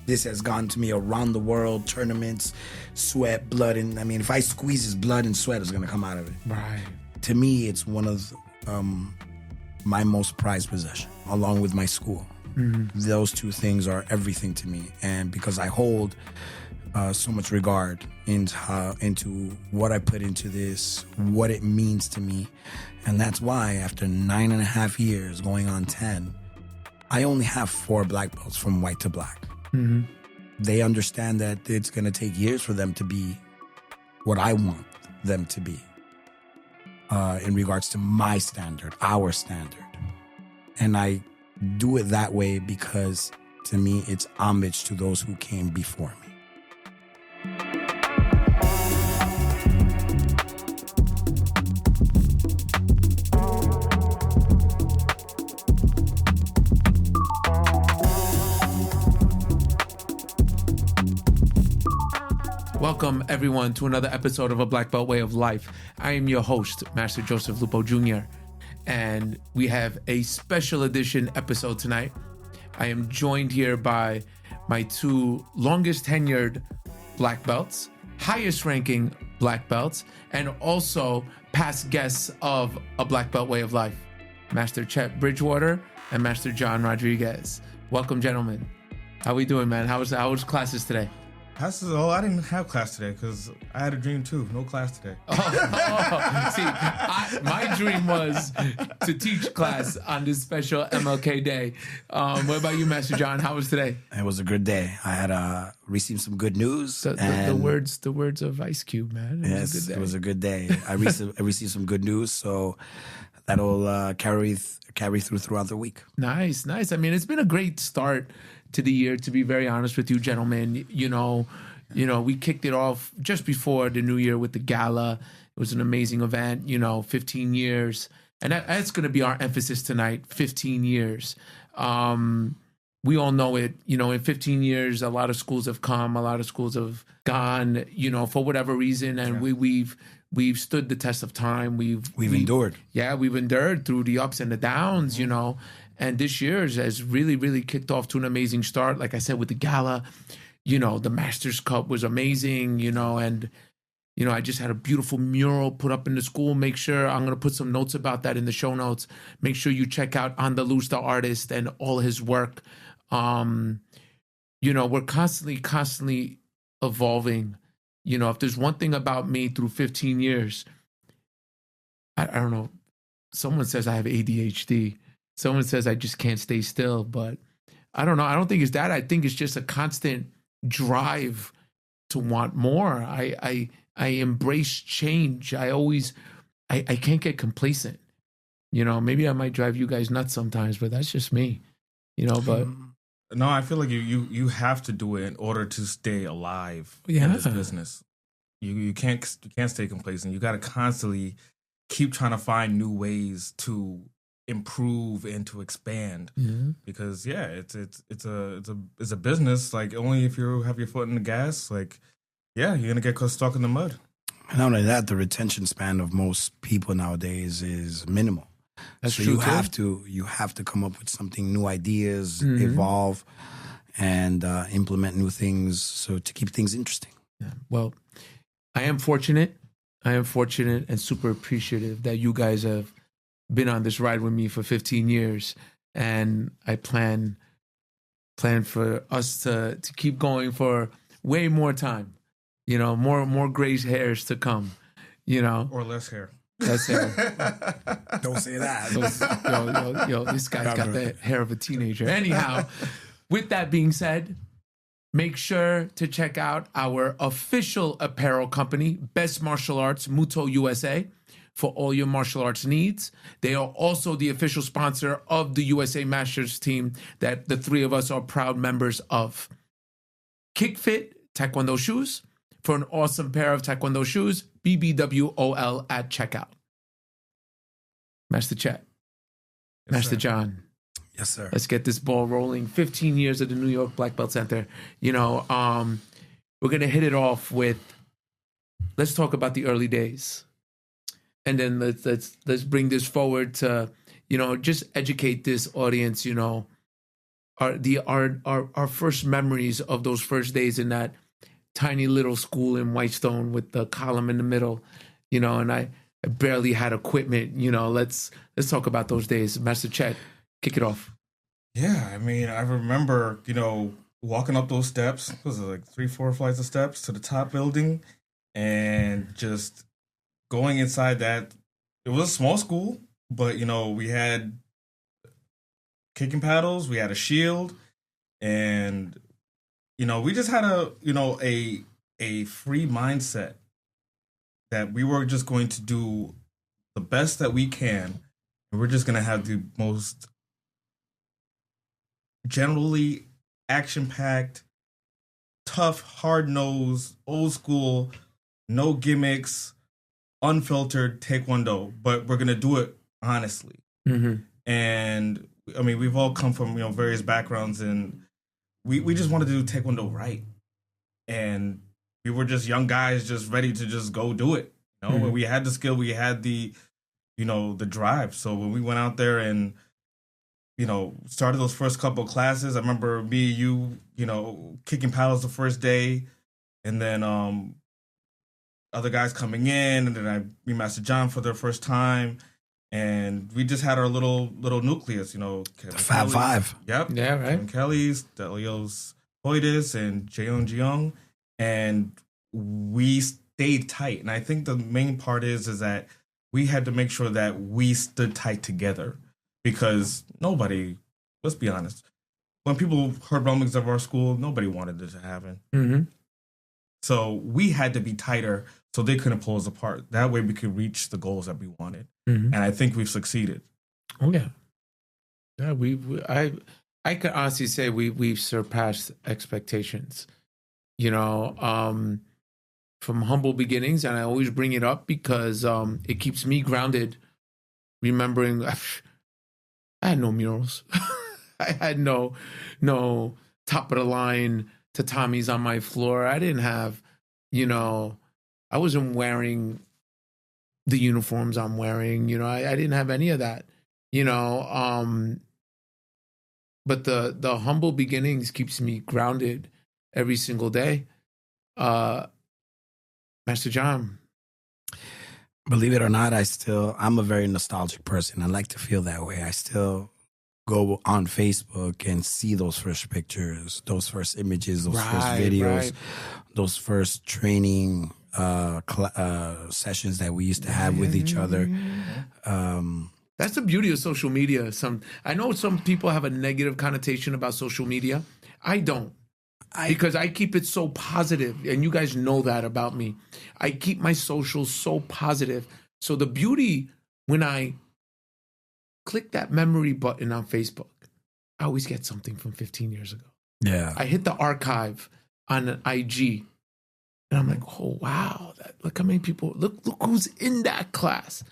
This has gone to me around the world, tournaments, sweat, blood, and I mean, if I squeeze his blood and sweat is going to come out of it. Right. To me, it's one of my most prized possession, along with my school. Mm-hmm. Those two things are everything to me, and because I hold so much regard into what I put into this, what it means to me, and that's why after 9.5 years, going on 10, I only have 4 black belts from white to black. Mm-hmm. They understand that it's going to take years for them to be what I want them to be in regards to my standard, our standard. And I do it that way because, to me, it's homage to those who came before me. Welcome, everyone, to another episode of A Black Belt Way of Life. I am your host, Master Joseph Lupo Jr., and we have a special edition episode tonight. I am joined here by my 2 longest tenured black belts, highest ranking black belts, and also past guests of A Black Belt Way of Life, Master Chet Bridgewater and Master John Rodriguez. Welcome, gentlemen. How we doing, man? How was classes today? I didn't have class today because I had a dream too. No class today. See, my dream was to teach class on this special MLK day. What about you, Master John? How was today? It was a good day. I had received some good news. The words of Ice Cube, man. It was a good day. I received some good news, so that'll carry through throughout the week. Nice. I mean, it's been a great start to the year, to be very honest with you, gentlemen. You know, we kicked it off just before the new year with the gala. It was an amazing event, 15 years. And that's going to be our emphasis tonight, 15 years. We all know it, in 15 years, a lot of schools have come, a lot of schools have gone, for whatever reason. And we've stood the test of time. We've endured. Yeah, we've endured through the ups and the downs, And this year has really, really kicked off to an amazing start. Like I said, with the gala, the Masters Cup was amazing, and, I just had a beautiful mural put up in the school. Make sure, I'm going to put some notes about that in the show notes. Make sure you check out Andaluz, the artist, and all his work. We're constantly evolving. If there's one thing about me through 15 years, I don't know, someone says I have ADHD. Someone says I just can't stay still, but I don't know. I don't think it's that. I think it's just a constant drive to want more. I embrace change. I can't get complacent. Maybe I might drive you guys nuts sometimes, but that's just me. But no, I feel like you have to do it in order to stay alive in this business. You can't stay complacent. You got to constantly keep trying to find new ways to improve and to expand, because it's a business. Like, only if you have your foot in the gas, you're gonna get stuck in the mud. And not only that, the retention span of most people nowadays is minimal. That's so true. You have to come up with something, new ideas, evolve, and implement new things, so to keep things interesting. Yeah. Well, I am fortunate and super appreciative that you guys have been on this ride with me for 15 years, and I plan for us to keep going for way more time, more gray hairs to come, or less hair. Less hair. Don't say that. Yo, this guy's got the hair of a teenager. Anyhow, with that being said, make sure to check out our official apparel company, Best Martial Arts, Muto USA, for all your martial arts needs. They are also the official sponsor of the USA Masters team that the 3 of us are proud members of. KickFit Taekwondo shoes. For an awesome pair of Taekwondo shoes, BBWOL at checkout. Master Chet. Yes, Master sir. John. Yes, sir. Let's get this ball rolling. 15 years at the New York Black Belt Center. We're going to hit it off with, let's talk about the early days. And then let's bring this forward to, just educate this audience, our first memories of those first days in that tiny little school in Whitestone with the column in the middle, and I barely had equipment. Let's talk about those days. Master Chet, kick it off. Yeah, I mean, I remember, walking up those steps. Was it like 3-4 flights of steps to the top building, and just going inside that. It was a small school, but we had kicking paddles, we had a shield, and we just had a free mindset that we were just going to do the best that we can, and we're just going to have the most generally action-packed, tough, hard-nosed, old school, no gimmicks, unfiltered Taekwondo, but we're going to do it honestly. Mm-hmm. And I mean, we've all come from various backgrounds, and we just wanted to do Taekwondo right. And we were just young guys just ready to just go do it. Mm-hmm. We had the skill, we had the the drive. So when we went out there and started those first couple of classes, I remember me, you kicking paddles the first day, and then other guys coming in, and then I meet Master John for their first time, and we just had our little nucleus, the Fab Five. Yep. Yeah, right. Kevin Kelly's, Delios Hoytis, and Jeon Jeong, and we stayed tight. And I think the main part is that we had to make sure that we stood tight together, because nobody, let's be honest, when people heard rumblings of our school, nobody wanted it to happen. Mm-hmm. So we had to be tighter so they couldn't pull us apart. That way we could reach the goals that we wanted. Mm-hmm. And I think we've succeeded. Oh, yeah. Yeah, I could honestly say we've surpassed expectations. From humble beginnings, and I always bring it up because it keeps me grounded, remembering I had no murals. I had no top of the line tatamis on my floor. I didn't have, I wasn't wearing the uniforms I'm wearing. I didn't have any of that. But the humble beginnings keeps me grounded every single day. Master John. Believe it or not, I'm a very nostalgic person. I like to feel that way. I still go on Facebook and see those first pictures, those first images, those first videos, those first training sessions that we used to have with each other. That's the beauty of social media. I know some people have a negative connotation about social media. I don't. Because I keep it so positive, and you guys know that about me. I keep my socials so positive. So the beauty, when I click that memory button on Facebook, I always get something from 15 years ago. Yeah. I hit the archive on an IG, and I'm like, oh, wow. Look how many people, look who's in that class.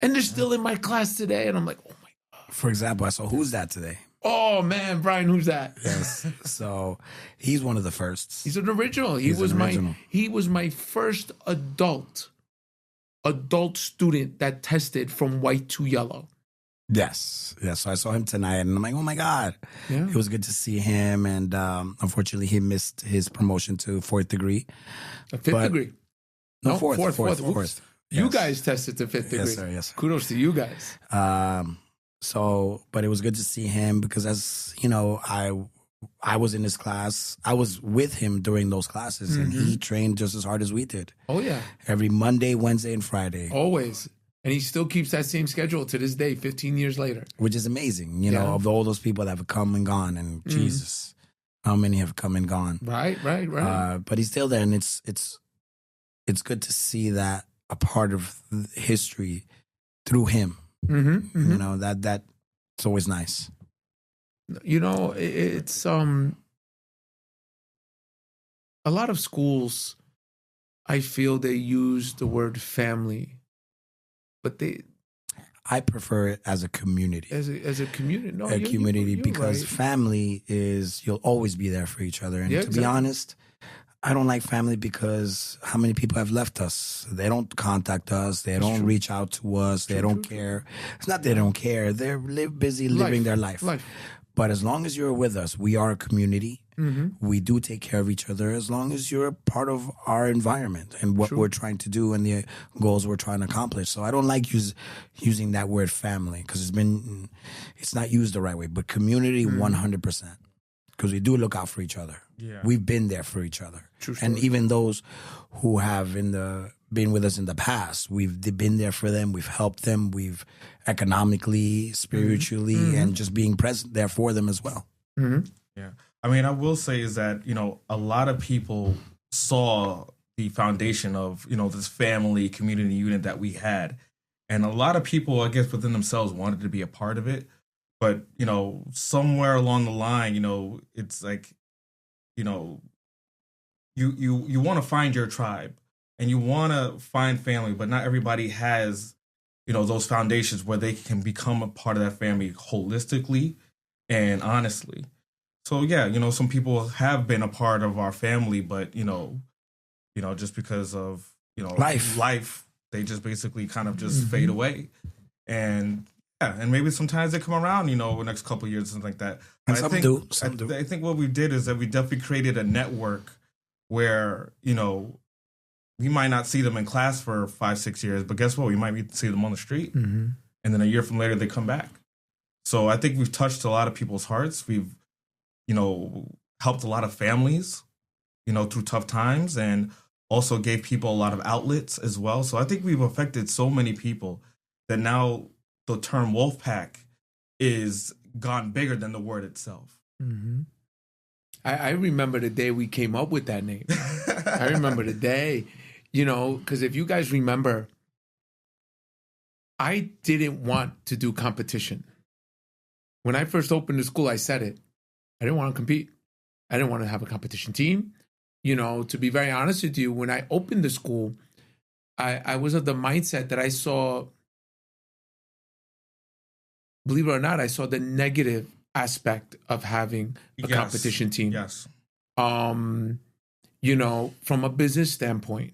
And they're still in my class today. And I'm like, oh, my God. For example, I saw Who's That today. Oh, man, Brian, who's that? Yes. So he's one of the firsts. He's an original. He was my first adult student that tested from white to yellow. Yes. So I saw him tonight, and I'm like, oh my God. Yeah. It was good to see him, and unfortunately he missed his promotion to 4th degree. A 5th degree? No, fourth. You guys tested to 5th degree. Yes, sir. Kudos to you guys. But it was good to see him because, as you know, I was in his class. I was with him during those classes, and he trained just as hard as we did. Oh, yeah. Every Monday, Wednesday, and Friday. Always. And he still keeps that same schedule to this day, 15 years later. Which is amazing, you know, of all those people that have come and gone, and Jesus, how many have come and gone. Right. But he's still there, and it's good to see that a part of history through him. You know, that's always nice. You know, it's a lot of schools, I feel they use the word family, but I prefer it as a community. As a community. No, a community, you're because right. family is, you'll always be there for each other. And to be honest, I don't like family because how many people have left us? They don't contact us. They don't reach out to us. They don't care. It's not they don't care. They're busy living their life. But as long as you're with us, we are a community. Mm-hmm. We do take care of each other as long as you're a part of our environment and what we're trying to do and the goals we're trying to accomplish. So I don't like using that word family because it's not used the right way. But community, 100%. Because we do look out for each other. Yeah. We've been there for each other. True and story. even those who have been with us in the past, we've been there for them. We've helped them. We've economically, spiritually, and just being present there for them as well. Mm-hmm. Yeah. I mean, I will say is that, a lot of people saw the foundation of, this family community unit that we had. And a lot of people, I guess, within themselves wanted to be a part of it. But, somewhere along the line, it's like, you want to find your tribe and you want to find family, but not everybody has, those foundations where they can become a part of that family holistically and honestly. So, yeah, some people have been a part of our family, but, just because of, life, they just basically kind of just fade away. And and maybe sometimes they come around, the next couple of years, something like that. And some do. I think what we did is that we definitely created a network where, we might not see them in class for 5-6 years, but guess what? We might see them on the street. Mm-hmm. And then a year from later, they come back. So I think we've touched a lot of people's hearts. We've, helped a lot of families, through tough times and also gave people a lot of outlets as well. So I think we've affected so many people that now the term Wolfpack is gone bigger than the word itself. Mm-hmm. I remember the day we came up with that name. I remember the day, because if you guys remember, I didn't want to do competition. When I first opened the school, I said it. I didn't want to compete. I didn't want to have a competition team. To be very honest with you, when I opened the school, I was of the mindset that I saw, believe it or not, I saw the negative aspect of having a competition team. Yes. From a business standpoint,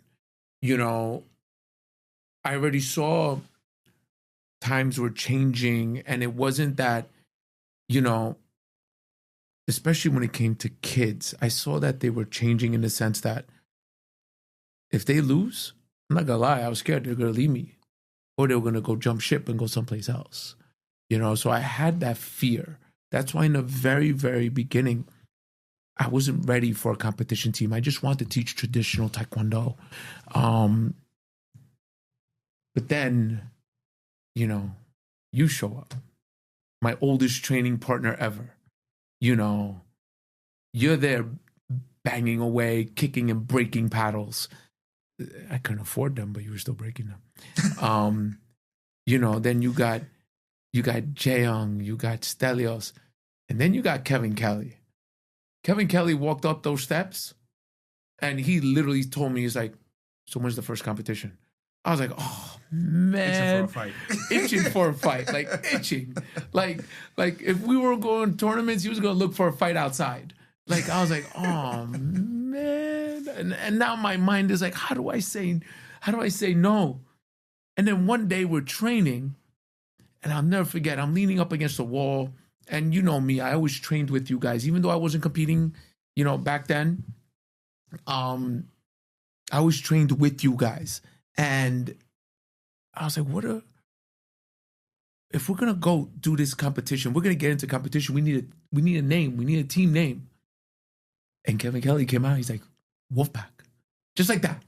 I already saw times were changing, and it wasn't that, especially when it came to kids, I saw that they were changing in the sense that if they lose, I'm not gonna lie, I was scared they're gonna leave me or they were gonna go jump ship and go someplace else. So I had that fear. That's why in the very, very beginning, I wasn't ready for a competition team. I just wanted to teach traditional Taekwondo. But then, you show up. My oldest training partner ever. You're there banging away, kicking and breaking paddles. I couldn't afford them, but you were still breaking them. Then you got Jaeyoung, you got Stelios, and then you got Kevin Kelly. Kevin Kelly walked up those steps, and he literally told me, he's like, so when's the first competition? I was like, oh, man. Itching for a fight. Like, itching. Like if we were going to tournaments, he was going to look for a fight outside. Like, I was like, oh, man. And now my mind is like, how do I say no? And then one day we're training, and I'll never forget, I'm leaning up against the wall. And you know me, I always trained with you guys. Even though I wasn't competing, back then, I always trained with you guys. And I was like, if we're going to go do this competition, we're going to get into competition, we need a name. We need a team name. And Kevin Kelly came out. He's like, Wolfpack. Just like that.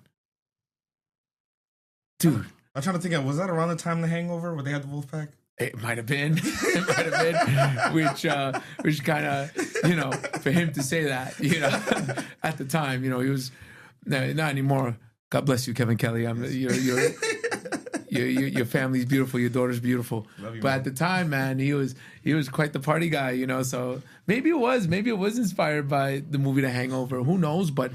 Dude. I'm trying to think of, was that around the time The Hangover where they had the Wolfpack? It might have been. Which kind of, for him to say that, at the time, he was, not anymore. God bless you, Kevin Kelly. Your family's beautiful. Your daughter's beautiful. Love you, but man. At the time, man, he was quite the party guy, So maybe it was inspired by the movie The Hangover. Who knows? But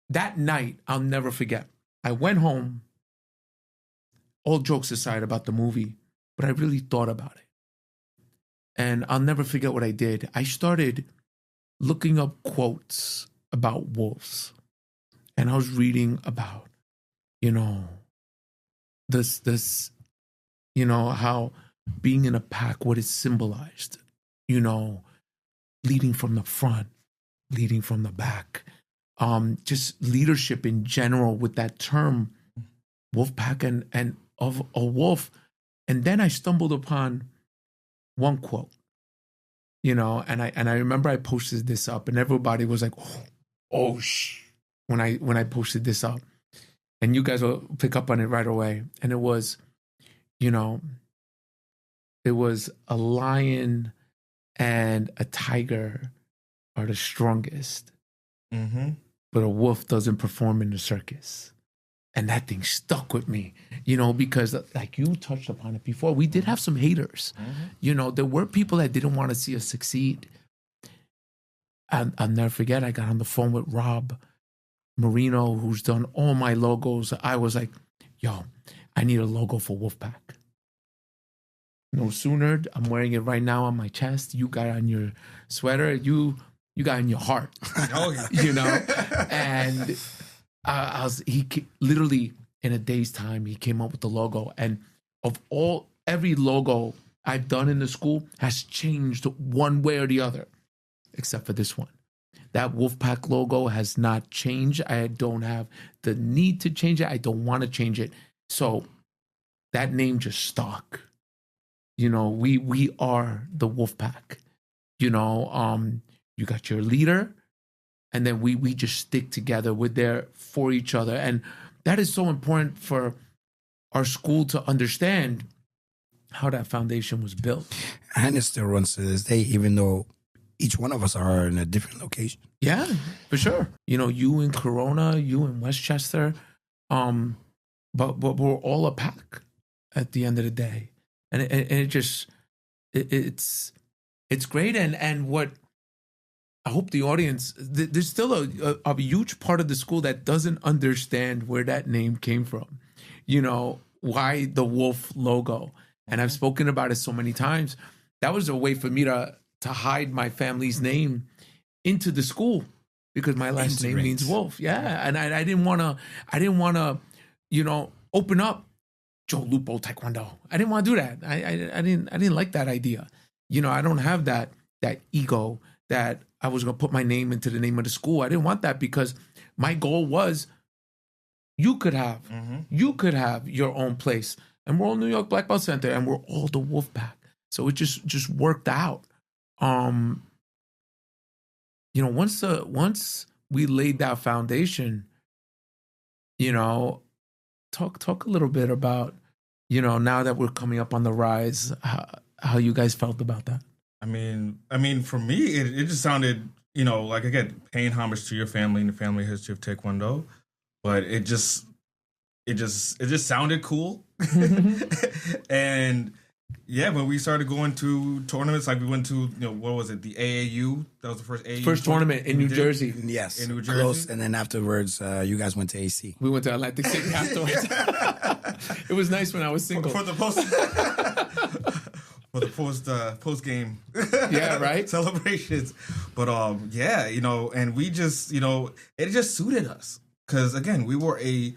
that night, I'll never forget. I went home. All jokes aside about the movie, but I really thought about it. And I'll never forget what I did. I started looking up quotes about wolves. And I was reading about, this, how being in a pack, what it symbolized. you know, leading from the front, leading from the back, just leadership in general with that term, Wolfpack and of a wolf. And then I stumbled upon one quote, you know, and I remember I posted this up, and everybody was like, when I posted this up, and you guys will pick up on it right away. And it was, you know, it was a lion and a tiger are the strongest, but a wolf doesn't perform in the circus. And that thing stuck with me, you know, because like you touched upon it before, we did have some haters. You know, there were people that didn't want to see us succeed. I'll never forget, I got on the phone with Rob Marino, who's done all my logos. I was like, yo, I need a logo for Wolfpack. No sooner, I'm wearing it right now on my chest. You got it on your sweater. You got it in your heart. Oh, yeah. You know? And literally in a day's time, he came up with the logo. And every logo I've done in the school has changed one way or the other, except for this one. That Wolfpack logo has not changed. I don't have the need to change it. I don't want to change it. So that name just stuck. You know, we are the Wolfpack. You know, you got your leader, and then we just stick together. We're there for each other. And that is so important for our school to understand how that foundation was built. And it still runs to this day, even though each one of us are in a different location. Yeah, for sure. You know, you in Corona, you in Westchester, but we're all a pack at the end of the day. And it's great. And what I hope the audience, there's still a huge part of the school that doesn't understand where that name came from. You know, why the wolf logo. And I've spoken about it so many times. That was a way for me to hide my family's name into the school, because my last name means wolf. Yeah. And I didn't want to, you know, open up Joe Lupo Taekwondo. I didn't want to do that. I didn't like that idea. You know, I don't have that ego that I was going to put my name into the name of the school. I didn't want that, because my goal was you could have your own place. And we're all New York Black Belt Center, and we're all the Wolfpack. So it just worked out. You know, once we laid that foundation, you know, talk a little bit about, you know, now that we're coming up on the rise, how you guys felt about that. I mean, for me, it just sounded, you know, like, again, paying homage to your family and the family history of Taekwondo, but it just sounded cool. And yeah, when we started going to tournaments, like we went to, you know, what was it, the AAU? That was the first AAU tournament in New Jersey. Yes, in New Jersey. Close, and then afterwards, you guys went to AC. We went to Atlantic City afterwards. It was nice when I was single. For the post game, yeah, right, celebrations. But yeah, you know, and we just, you know, it just suited us, because again, we were a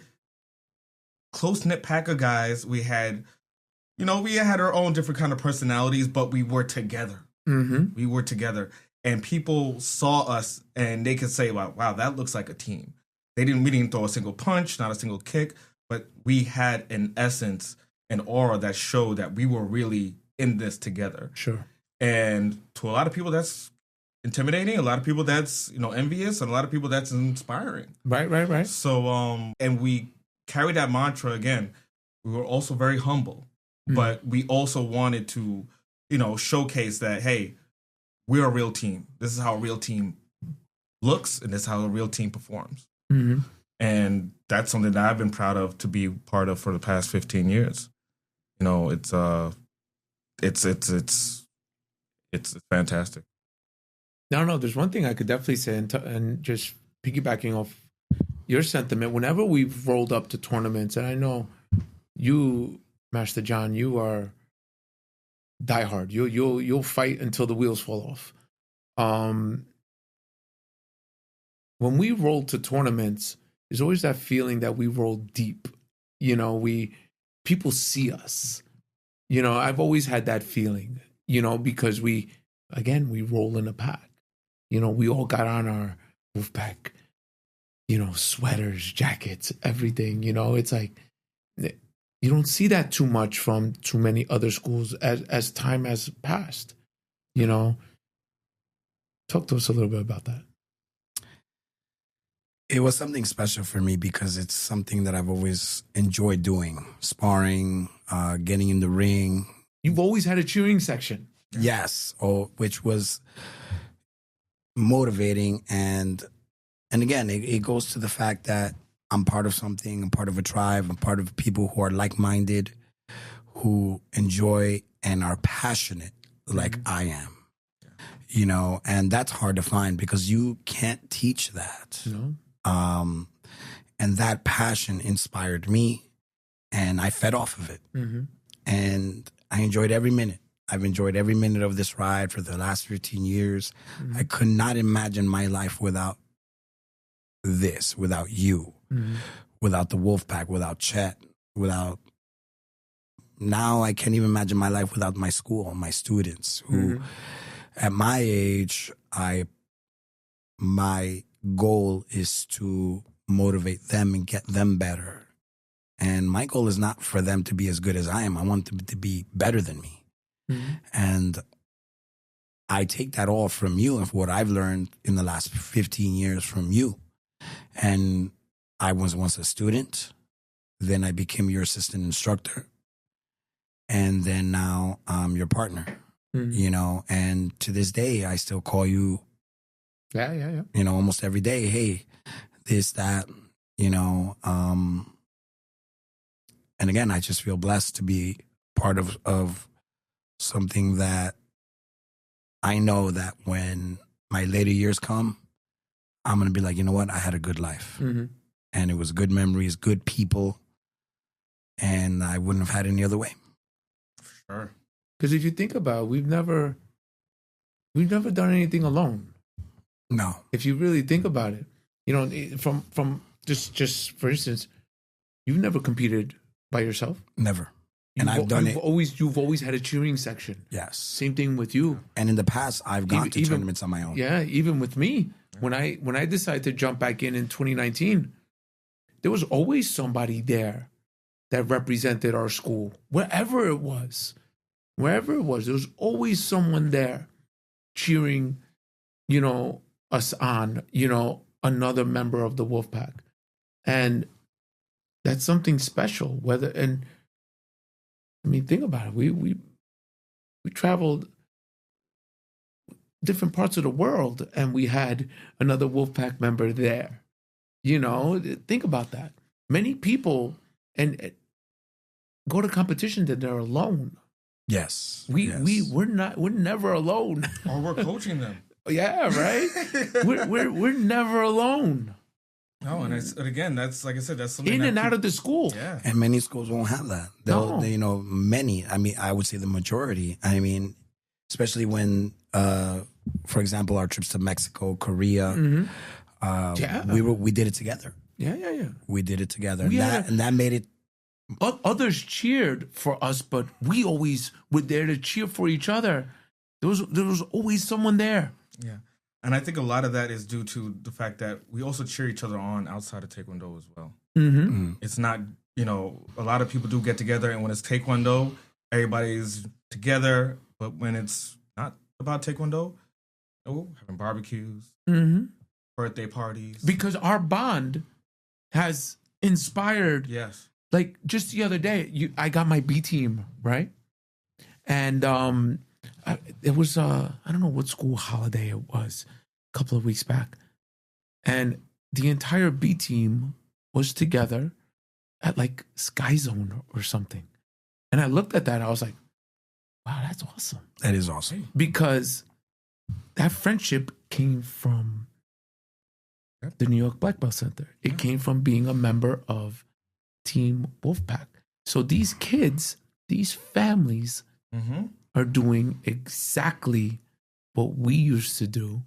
close knit pack of guys. We had our own different kind of personalities, but we were together. We were together, and people saw us, and they could say, "Wow, that looks like a team." We didn't throw a single punch, not a single kick, but we had an essence, an aura that showed that we were really in this together. Sure. And to a lot of people, that's intimidating. A lot of people, that's, you know, envious, and a lot of people, that's inspiring. Right. So, and we carried that mantra again. We were also very humble, but we also wanted to, you know, showcase that, hey, we're a real team. This is how a real team looks, and this is how a real team performs. And that's something that I've been proud of to be part of for the past 15 years. You know, it's fantastic. No, there's one thing I could definitely say, and just piggybacking off your sentiment, whenever we've rolled up to tournaments, and I know you, Master John, you are diehard. You'll fight until the wheels fall off. When we roll to tournaments, there's always that feeling that we roll deep. You know, people see us. You know, I've always had that feeling, you know, because we again, we roll in a pack. You know, we all got on our Wolfpack, you know, sweaters, jackets, everything. You know, it's like you don't see that too much from too many other schools as time has passed. You know, talk to us a little bit about that. It was something special for me because it's something that I've always enjoyed doing, sparring, getting in the ring. You've always had a cheering section. Yes, which was motivating. And again, it goes to the fact that I'm part of something, I'm part of a tribe, I'm part of people who are like-minded, who enjoy and are passionate like I am. You know, and that's hard to find because you can't teach that. No. And that passion inspired me, and I fed off of it. Mm-hmm. And I enjoyed every minute. I've enjoyed every minute of this ride for the last 15 years. Mm-hmm. I could not imagine my life without this, without you, without the Wolfpack, without Chet, without... Now I can't even imagine my life without my school, my students, who at my age, my goal is to motivate them and get them better. And my goal is not for them to be as good as I am. I want them to be better than me. Mm-hmm. And I take that all from you and what I've learned in the last 15 years from you. And I was once a student. Then I became your assistant instructor. And then now I'm your partner, you know. And to this day, I still call you. Yeah. You know, almost every day. Hey, this, that, you know. And again, I just feel blessed to be part of something that I know that when my later years come, I'm going to be like, you know what? I had a good life. And it was good memories, good people. And I wouldn't have had it any other way. Sure. Because if you think about it, we've never done anything alone. No. If you really think about it, you know, from just for instance, you've never competed by yourself. Never. And I've done it. You've always had a cheering section. Yes. Same thing with you. And in the past, I've gone to tournaments on my own. Yeah, even with me, when I decided to jump back in 2019, there was always somebody there that represented our school, wherever it was, there was always someone there cheering, you know, us on, you know, another member of the Wolfpack. And that's something special. I mean, think about it. We traveled different parts of the world and we had another Wolfpack member there. You know, think about that. Many people and go to competitions and they're alone. Yes. We're never alone. Or we're coaching them. Yeah, right. we're never alone. No, and again, that's like I said, that's something in and out of the school. Yeah, and many schools won't have that. They, you know, many. I mean, I would say the majority. I mean, especially when, for example, our trips to Mexico, Korea. We did it together. Yeah. We did it together, and that made it. Others cheered for us, but we always were there to cheer for each other. There was always someone there. Yeah. And I think a lot of that is due to the fact that we also cheer each other on outside of Taekwondo as well. It's not, you know, a lot of people do get together, and when it's Taekwondo, everybody's together. But when it's not about Taekwondo, having barbecues, birthday parties. Because our bond has inspired. Yes. Like just the other day, I got my B team, right? And it was, I don't know what school holiday it was, a couple of weeks back. And the entire B team was together at like Sky Zone or something. And I looked at that, I was like, wow, that's awesome. That is awesome. Because that friendship came from the New York Black Belt Center. It came from being a member of Team Wolfpack. So these kids, these families are doing exactly what we used to do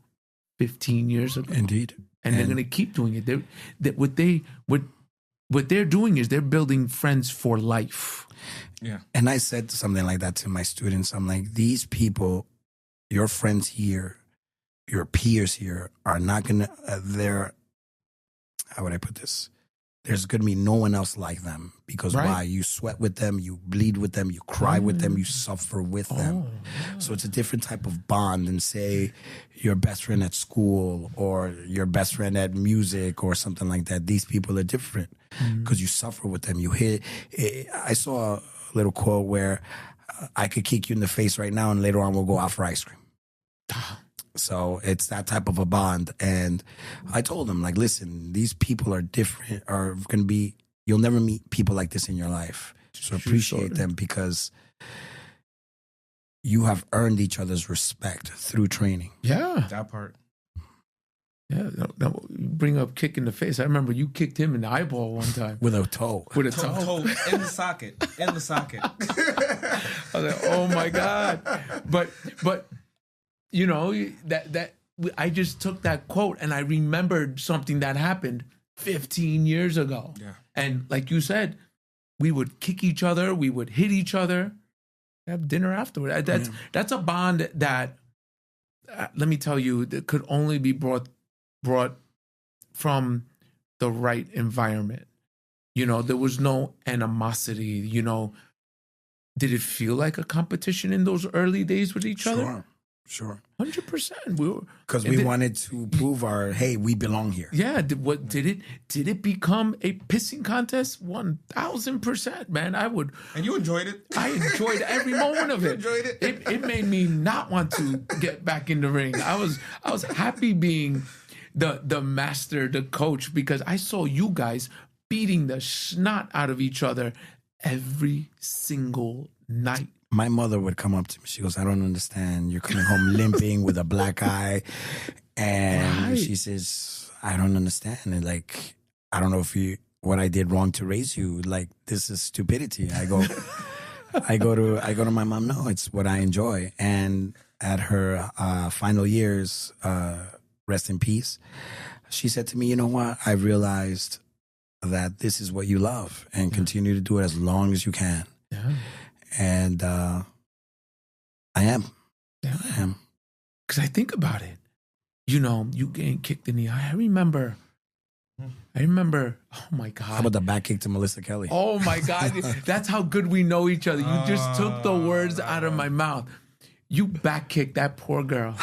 15 years ago. Indeed. And they're going to keep doing it. What they're doing is they're building friends for life. Yeah. And I said something like that to my students. I'm like, these people, your friends here, your peers here are not going to, how would I put this? There's going to be no one else like them because why? You sweat with them, you bleed with them, you cry with them, you suffer with them. Yeah. So it's a different type of bond than say your best friend at school or your best friend at music or something like that. These people are different because you suffer with them. You hit. I saw a little quote where I could kick you in the face right now and later on we'll go out for ice cream. So it's that type of a bond. And I told him, like, listen, these people are different, are going to be, you'll never meet people like this in your life. So appreciate them because you have earned each other's respect through training. Yeah. That part. Yeah. No, bring up kick in the face. I remember you kicked him in the eyeball one time. With a toe. With a toe. In the socket. In the socket. I was like, oh my God. But you know, that I just took that quote and I remembered something that happened 15 years ago. Yeah. And like you said, we would kick each other, we would hit each other, have dinner afterward. That's a bond that, let me tell you, that could only be brought from the right environment. You know, there was no animosity, you know. Did it feel like a competition in those early days with each other? Sure. 100%. Because we wanted to prove hey, we belong here. Yeah. Did it become a pissing contest? 1,000%, man. And you enjoyed it. I enjoyed every moment of it. You enjoyed it. It made me not want to get back in the ring. I was happy being the master, the coach, because I saw you guys beating the snot out of each other every single night. My mother would come up to me. She goes, I don't understand. You're coming home limping with a black eye. And she says, I don't understand. And like, I don't know what I did wrong to raise you. Like, this is stupidity. I go to my mom. No, it's what I enjoy. And at her final years, rest in peace, she said to me, you know what? I realized that this is what you love and continue to do it as long as you can. Yeah. And I am. Yeah. I am. Because I think about it. You know, you getting kicked in the eye. I remember, oh my God. How about the back kick to Melissa Kelly? Oh my God. That's how good we know each other. You just took the words out of my mouth. You back kicked that poor girl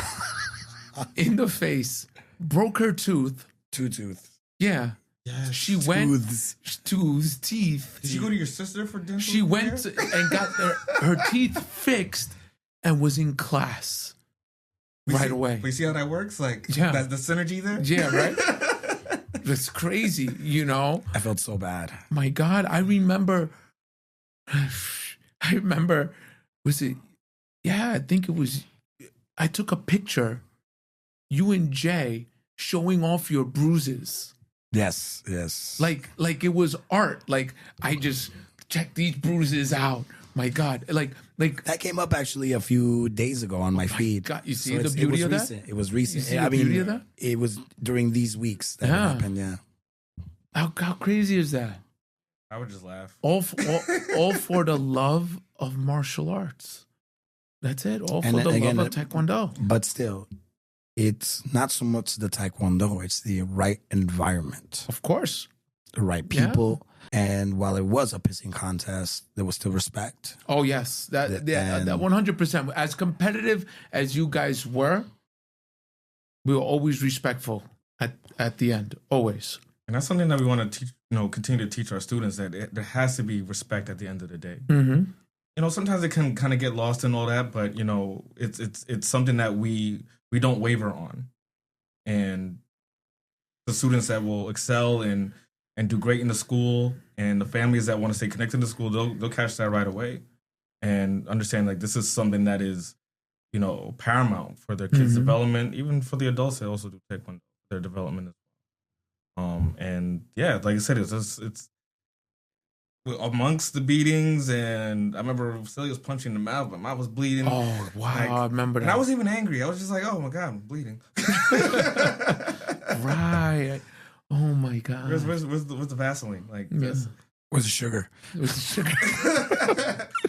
in the face, broke her tooth. Two tooth. Yeah. Yes. She went to his teeth. Did you go to your sister for dental? She went and got her teeth fixed and was in class right away. We see how that works? Like, that's the synergy there? Yeah, right? That's crazy, you know? I felt so bad. My God, I remember, was it? Yeah, I think it was, I took a picture, you and Jay showing off your bruises. Yes. Like it was art. Like, I just checked these bruises out. My God. Like that came up actually a few days ago on my feed. God, you see the beauty of that? It was recent. You see the beauty of that? It was during these weeks that happened, yeah. How crazy is that? I would just laugh. All for the love of martial arts. That's it. All for the love of Taekwondo. But still, it's not so much the Taekwondo, it's the right environment. Of course. The right people. Yeah. And while it was a pissing contest, there was still respect. Oh, yes. That 100%. As competitive as you guys were, we were always respectful at the end. Always. And that's something that we want to teach, continue to teach our students, that there has to be respect at the end of the day. Mm-hmm. Sometimes it can kind of get lost in all that, but, it's something that we don't waver on. And the students that will excel and do great in the school, and the families that want to stay connected to school, they'll catch that right away and understand, like, this is something that is, paramount for their kids' development, even for the adults that also do Taekwondo, their development as well. And yeah, like I said, it's amongst the beatings, and I remember Celia was punching the mouth, my mouth was bleeding. Oh, wow, I remember that. And I wasn't even angry. I was just like, oh my God, I'm bleeding. Right. Oh my God. Where's the Vaseline? Like, this. Was the sugar? It was the sugar.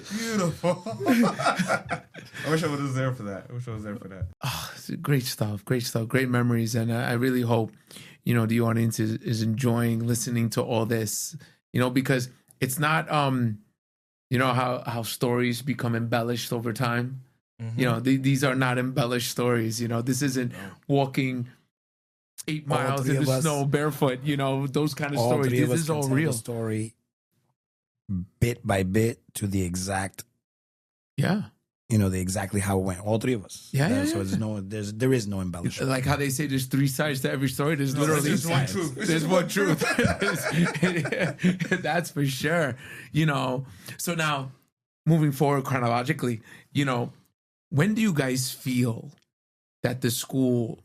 Beautiful. I wish I was there for that. Oh, great stuff. Great stuff. Great memories. And I really hope, the audience is enjoying listening to all this, because it's not, how stories become embellished over time. Mm-hmm. These are not embellished stories. This isn't walking 8 miles in the snow barefoot, those kind of stories. This is all real. Story bit by bit to the exact, exactly how it went. All three of us. Yeah. So there is no embellishment. Like how they say there's 3 sides to every story. There's literally one truth. There's one truth. That's for sure. So now moving forward chronologically, when do you guys feel that the school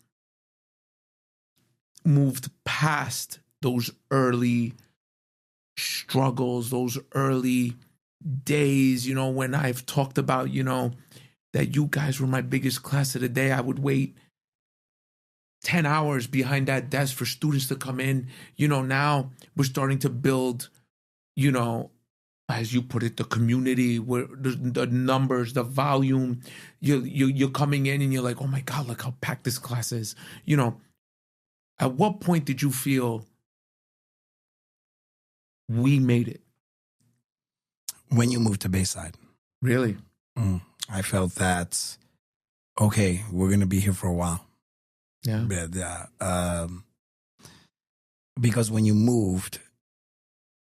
moved past those early struggles, those early days, when I've talked about, that you guys were my biggest class of the day. I would wait 10 hours behind that desk for students to come in. Now we're starting to build, as you put it, the community, where the numbers, the volume, you're coming in and you're like, oh my God, look how packed this class is. At what point did you feel we made it? When you moved to Bayside. Really? I felt that, okay, we're going to be here for a while. Yeah. Because when you moved,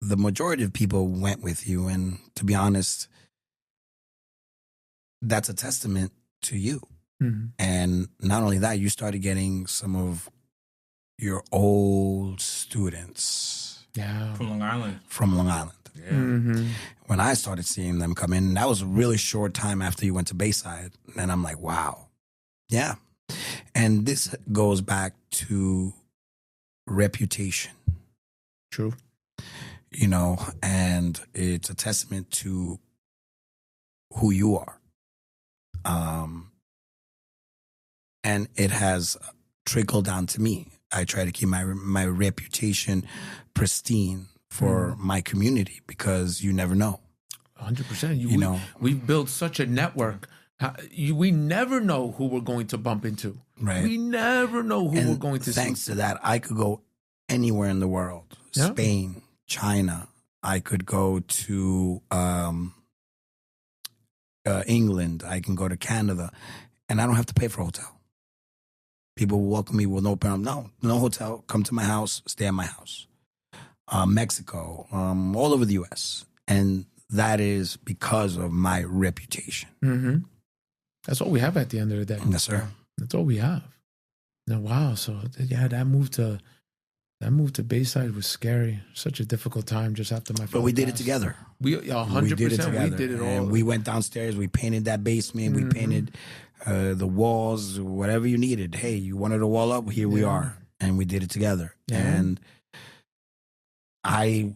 the majority of people went with you. And to be honest, that's a testament to you. Mm-hmm. And not only that, you started getting some of your old students. Yeah. From Long Island. Yeah. Mm-hmm. When I started seeing them come in, that was a really short time after you went to Bayside. And I'm like, wow. Yeah. And this goes back to reputation. True. And it's a testament to who you are. And it has trickled down to me. I try to keep my reputation pristine for my community, because you never know. 100%. We've built such a network. We never know who we're going to bump into. Right. We never know who we're going to see. Thanks to that, I could go anywhere in the world. Yeah. Spain, China. I could go to England. I can go to Canada. And I don't have to pay for a hotel. People will welcome me with no problem. No hotel. Come to my house. Stay at my house. Mexico, all over the U.S. And that is because of my reputation. Mm-hmm. That's all we have at the end of the day. Yes, sir. That's all we have. Now, wow. So yeah, that move to Bayside was scary. Such a difficult time just after my. But we did it together. We 100%. We did it together. We did it all. And we went downstairs. We painted that basement. We painted the walls. Whatever you needed. Hey, you wanted a wall up? Here we are, and we did it together. Yeah. And I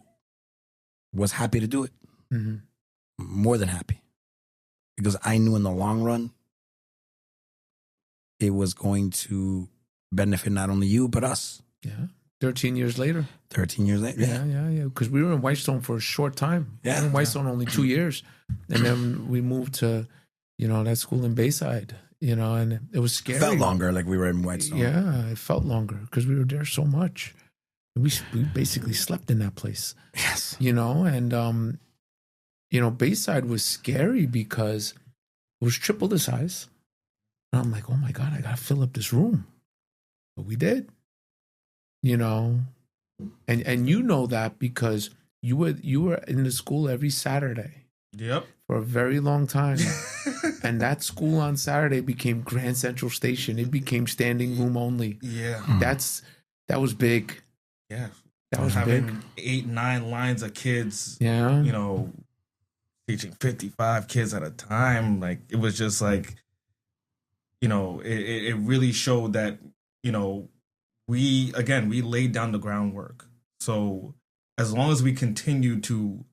was happy to do it. Mm-hmm. More than happy. Because I knew in the long run, it was going to benefit not only you, but us. Yeah. 13 years later. 13 years later. Yeah. Because we were in Whitestone for a short time. Yeah. We were in Whitestone only 2 years. And then we moved to, that school in Bayside, and it was scary. It felt longer, like we were in Whitestone. Yeah, it felt longer because we were there so much. We basically slept in that place. Yes. And, Bayside was scary because it was triple the size. And I'm like, oh my God, I got to fill up this room. But we did, and that because you were in the school every Saturday. Yep. For a very long time. And that school on Saturday became Grand Central Station. It became standing room only. Yeah. That was big. Yeah. That was big. 8-9 lines of kids. Yeah. Teaching 55 kids at a time. Like, it was just like, it really showed that, we laid down the groundwork. So as long as we continue to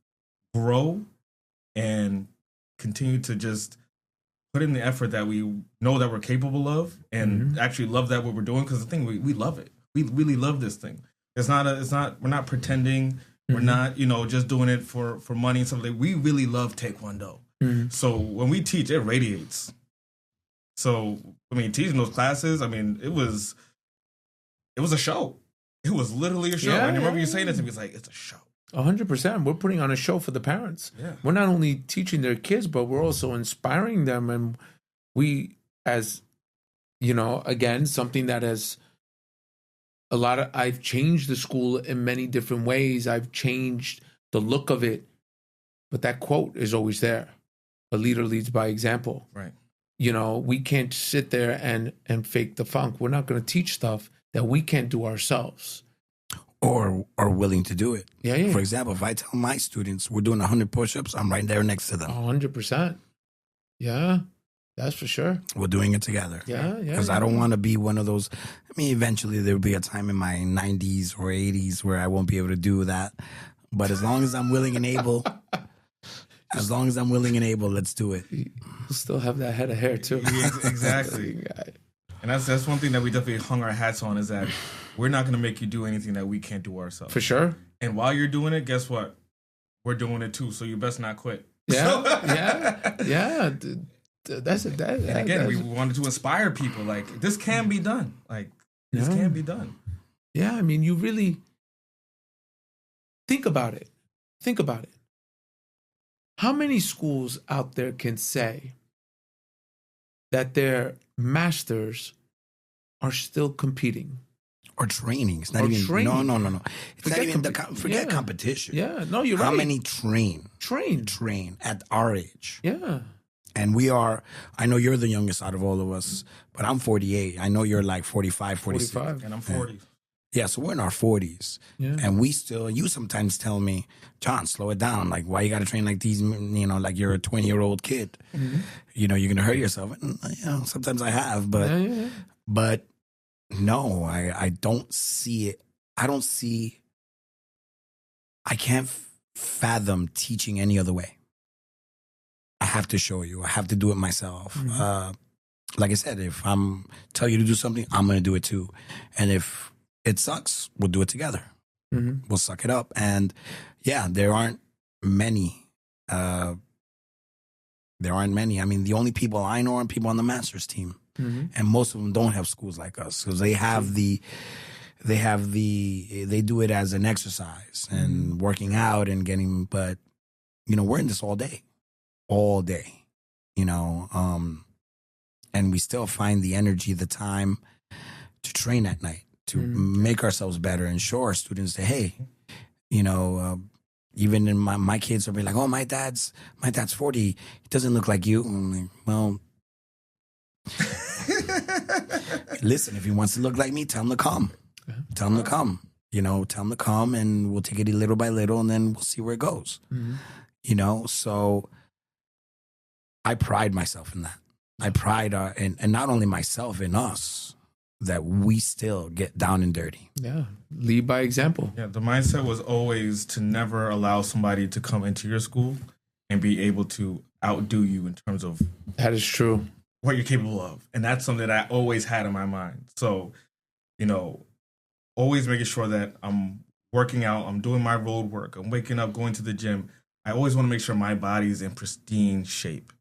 grow and continue to just put in the effort that we know that we're capable of and actually love that what we're doing, because the thing, we love it. We really love this thing. We're not pretending. We're not, just doing it for money and stuff. Like, we really love Taekwondo. So when we teach, it radiates. So, teaching those classes, it was a show. It was literally a show. And I remember you saying it to me, it's like, it's a show. 100%. We're putting on a show for the parents. Yeah. We're not only teaching their kids, but we're also inspiring them. And we, as, again, something that has I've changed the school in many different ways. I've changed the look of it. But that quote is always there. A leader leads by example. Right. We can't sit there and fake the funk. We're not going to teach stuff that we can't do ourselves. Or are willing to do it. Yeah. For example, if I tell my students we're doing 100 push-ups, I'm right there next to them. 100%. Yeah, that's for sure. We're doing it together. Yeah. Because I don't want to be one of those. Eventually there will be a time in my 90s or 80s where I won't be able to do that. But as long as I'm willing and able, let's do it. You'll still have that head of hair too. Yeah, exactly. And that's one thing that we definitely hung our hats on, is that we're not going to make you do anything that we can't do ourselves. For sure. And while you're doing it, guess what? We're doing it too. So you best not quit. Yeah. That's it. And again, we wanted to inspire people. Like, this can be done. This can be done. Yeah. You really think about it. How many schools out there can say that their masters are still competing? Or training. It's not even training. No. It's not even forget competition. Yeah, no, you're right. How many train at our age? Yeah. And I know you're the youngest out of all of us, but I'm 48. I know you're like 45, 46. 45. And I'm 40. Yeah, so we're in our 40s. Yeah. And you sometimes tell me, John, slow it down. Like, why you got to train like these, like you're a 20-year-old kid. Mm-hmm. You're going to hurt yourself. And, sometimes I have, but no, I don't see it. I can't fathom teaching any other way. I have to show you. I have to do it myself. Mm-hmm. Like I said, if I'm tell you to do something, I'm going to do it too. And if it sucks, we'll do it together. Mm-hmm. We'll suck it up. And yeah, there aren't many. The only people I know are people on the Masters team. Mm-hmm. And most of them don't have schools like us, because they do it as an exercise and working out and getting, but we're in this all day, and we still find the energy, the time to train at night, to make ourselves better and show our students that, hey, even in my kids will be like, oh, my dad's 40. He doesn't look like you. I'm like, well, listen, if he wants to look like me, tell him to come. Tell him to come. Tell him to come, and we'll take it little by little, and then we'll see where it goes. Mm-hmm. So I pride myself in that. I pride and not only myself, in us, that we still get down and dirty. Yeah, lead by example. Yeah, the mindset was always to never allow somebody to come into your school and be able to outdo you in terms of... That is true. What you're capable of. And that's something that I always had in my mind. So, always making sure that I'm working out, I'm doing my road work, I'm waking up, going to the gym. I always want to make sure my body's in pristine shape.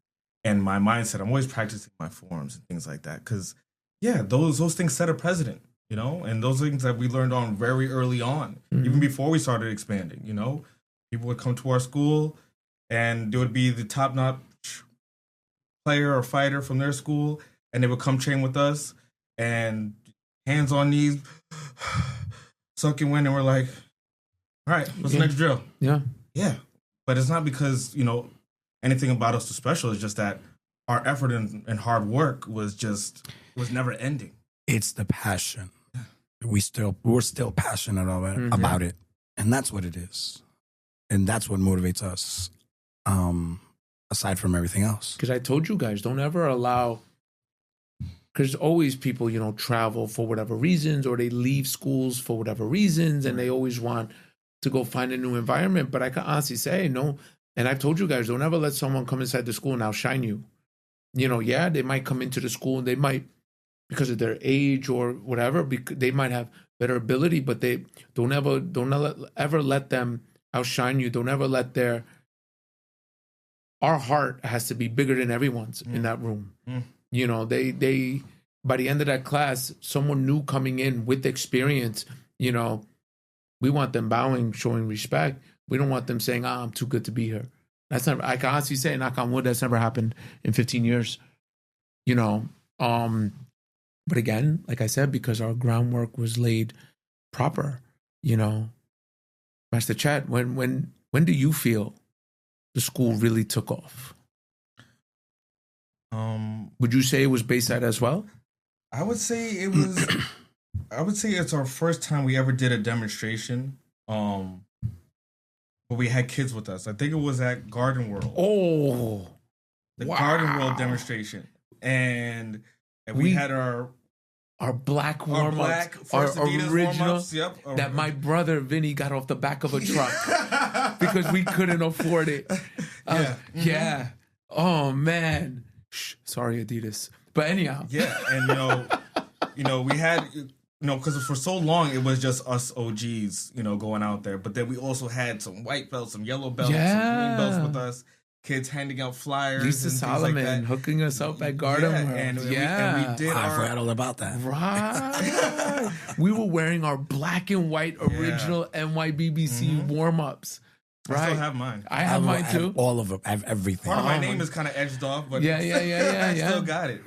And my mindset, I'm always practicing my forms and things like that. Because, yeah, those things set a precedent, and those things that we learned on very early on, even before we started expanding, People would come to our school, and there would be the top-notch player or fighter from their school, and they would come train with us, and hands on knees, sucking wind, and we're like, all right, what's the next drill? Yeah. But it's not because, anything about us is special. It's just that our effort and hard work was never ending. It's the passion. We're still passionate about it. And that's what it is. And that's what motivates us. Aside from everything else. Because I told you guys, don't ever allow, because always people, travel for whatever reasons, or they leave schools for whatever reasons, and they always want to go find a new environment. But I can honestly say, no, and I've told you guys, don't ever let someone come inside the school and outshine you. They might come into the school and they might, because of their age or whatever, they might have better ability, but they don't ever let them outshine you. Don't ever let our heart has to be bigger than everyone's in that room. You know, they by the end of that class, someone new coming in with experience, you know, we want them bowing, showing respect. We don't want them saying, I'm too good to be here. That's never, I can honestly say, knock on wood, that's never happened in 15 years. You know, but again, like I said, because our groundwork was laid proper, you know. Master Chet, when do you feel the school really took off? Would you say it was Bayside as well? I would say it was. I would say it's our first time we ever did a demonstration. But we had kids with us. I think it was at Garden World. Oh, the Garden World demonstration, and we had our black warm-ups, our original warm-ups, that my brother Vinny got off the back of a truck because we couldn't afford it. Yeah. Oh man. Sorry, Adidas. But anyhow. Yeah, and you know, we had, because for so long it was just us OGs, going out there. But then we also had some white belts, some yellow belts, some green belts with us. Kids handing out flyers. Lisa and Solomon things like that. Hooking us up at Garden World. And we did. I forgot all about that. Right. We were wearing our black and white original NYBBC warm-ups. Right. I still have mine. I have mine too. I have all of it. I have everything. Part of my name is kind of edged off, but I still got it.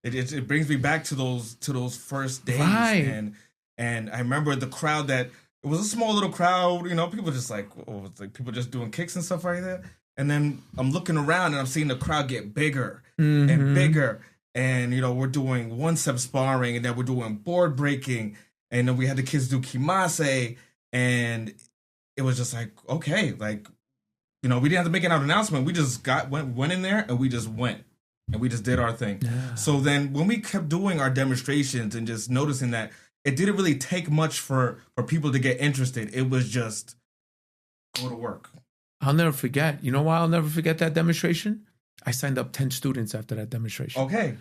It brings me back to those first days. Right. And I remember the crowd that it was a small little crowd. People just people just doing kicks and stuff like that. And then I'm looking around and I'm seeing the crowd get bigger and bigger. And, we're doing one-step sparring, and then we're doing board breaking. And then we had the kids do kimase. And it was just like, okay, we didn't have to make an announcement. We just went in there and we just went. And we just did our thing. Yeah. So then when we kept doing our demonstrations and just noticing that it didn't really take much for people to get interested. It was just go to work. I'll never forget. You know why I'll never forget that demonstration? I signed up 10 students after that demonstration. Okay.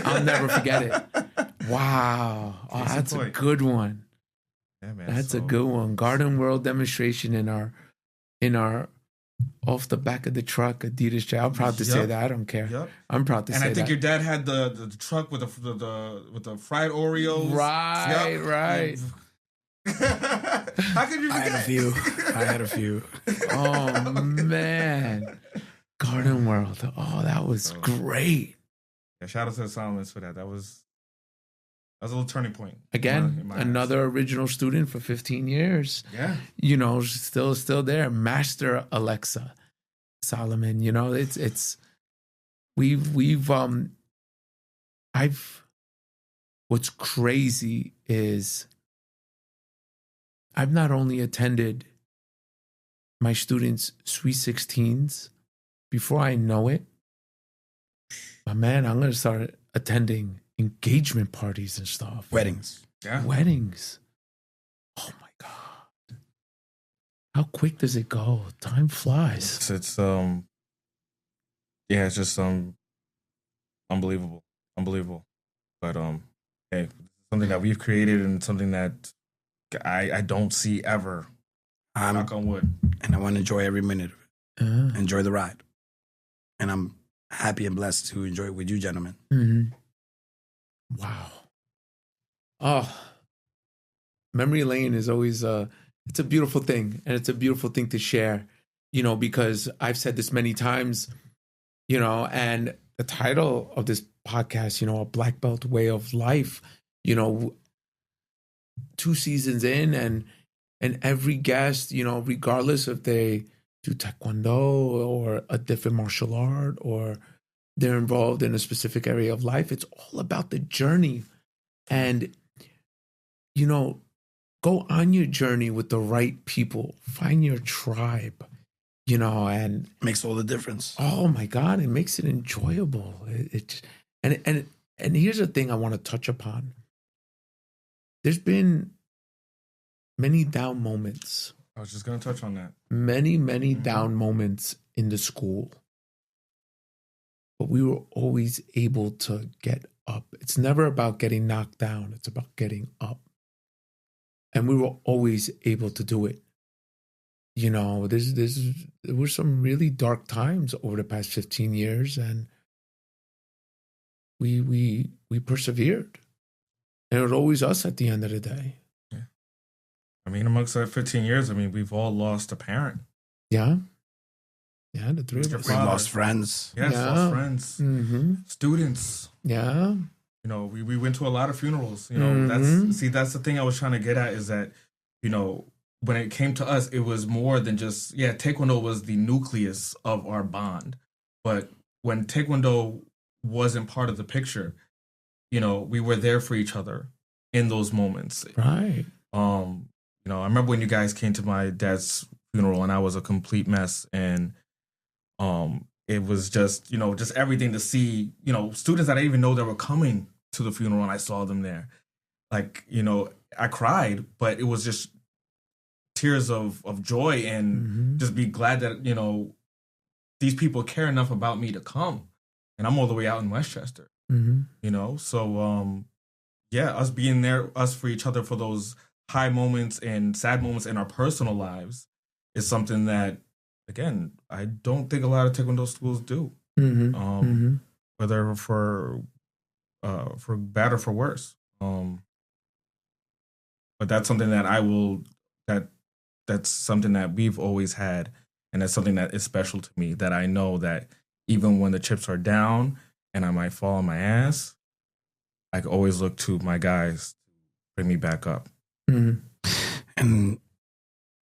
I'll never forget it. Wow. Oh, that's a good one. Yeah, man. That's a good one. Garden World demonstration in our off the back of the truck Adidas jacket. I'm proud to say that. I don't care. Yep. I'm proud to say that. And I think your dad had the truck with the fried Oreos. Right. How could you forget? I had a few. Oh man, Garden World. Oh, that was great. Yeah, shout out to the Solomons for that. That was a little turning point. Again, another original student for 15 years. Yeah, still there. Master Alexa Solomon. What's crazy is I've not only attended my students' Sweet 16s before I know it, but man, I'm going to start attending engagement parties and stuff. Weddings. Yeah. Weddings. Oh my God. How quick does it go? Time flies. It's just unbelievable. But hey, something that we've created and something that I don't see ever. Knock on wood. And I want to enjoy every minute of it. Enjoy the ride. And I'm happy and blessed to enjoy it with you, gentlemen. Mm-hmm. Wow. Oh, memory lane is always it's a beautiful thing, and it's a beautiful thing to share, because I've said this many times, and the title of this podcast, a Black Belt Way of Life, 2 seasons in, and every guest, regardless if they do Taekwondo or a different martial art or they're involved in a specific area of life, it's all about the journey. And, go on your journey with the right people. Find your tribe, and makes all the difference. Oh my God, it makes it enjoyable. And here's the thing I want to touch upon. There's been many down moments. I was just going to touch on that. Many down moments in the school. But we were always able to get up. It's never about getting knocked down. It's about getting up. And we were always able to do it. there were some really dark times over the past 15 years, and we persevered. And it was always us at the end of the day. Yeah. I mean, amongst that 15 years, I mean, we've all lost a parent. Yeah. Yeah, the three of us. We lost friends. Yes, lost friends. Mm-hmm. Students. Yeah. We went to a lot of funerals. That's the thing I was trying to get at, is that, when it came to us, it was more than just, Taekwondo was the nucleus of our bond. But when Taekwondo wasn't part of the picture, we were there for each other in those moments. Right. I remember when you guys came to my dad's funeral and I was a complete mess, and it was just everything to see, students that I didn't even know that were coming to the funeral, and I saw them there. Like, I cried, but it was just tears of joy, and just be glad that, these people care enough about me to come. And I'm all the way out in Westchester, So, us being there, us for each other for those high moments and sad moments in our personal lives is something that, again, I don't think a lot of Taekwondo schools do. Whether for bad or for worse. But that's something that that's something that we've always had, and that's something that is special to me, that I know that even when the chips are down and I might fall on my ass, I can always look to my guys to bring me back up. And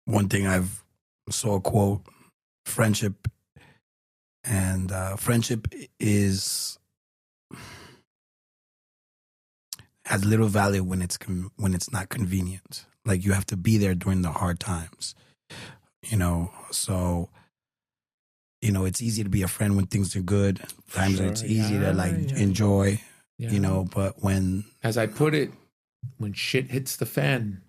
one thing I've saw a quote, friendship has little value when it's not convenient. Like, you have to be there during the hard times, so, it's easy to be a friend when things are good. Times it's easy to enjoy, but when, as I put it, when shit hits the fan,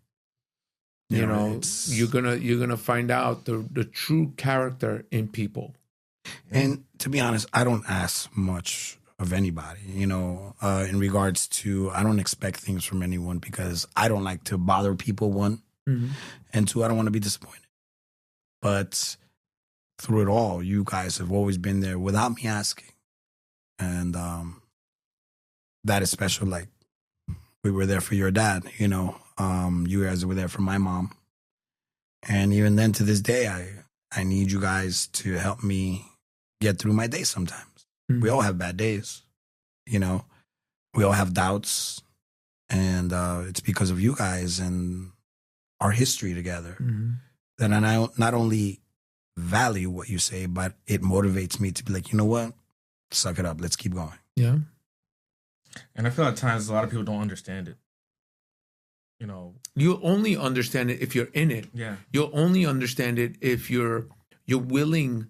you're gonna find out the true character in people. And to be honest, I don't ask much of anybody, in regards to, I don't expect things from anyone, because I don't like to bother people, one, and two, I don't want to be disappointed. But through it all, you guys have always been there without me asking. And that is special. Like, we were there for your dad, you guys were there for my mom. And even then, to this day, I need you guys to help me get through my day sometimes. We all have bad days, we all have doubts, and it's because of you guys and our history together that I not only value what you say, but it motivates me to be like, you know what? Suck it up. Let's keep going. Yeah. And I feel at times a lot of people don't understand it. You'll only understand it if you're in it. Yeah. You'll only understand it if you're willing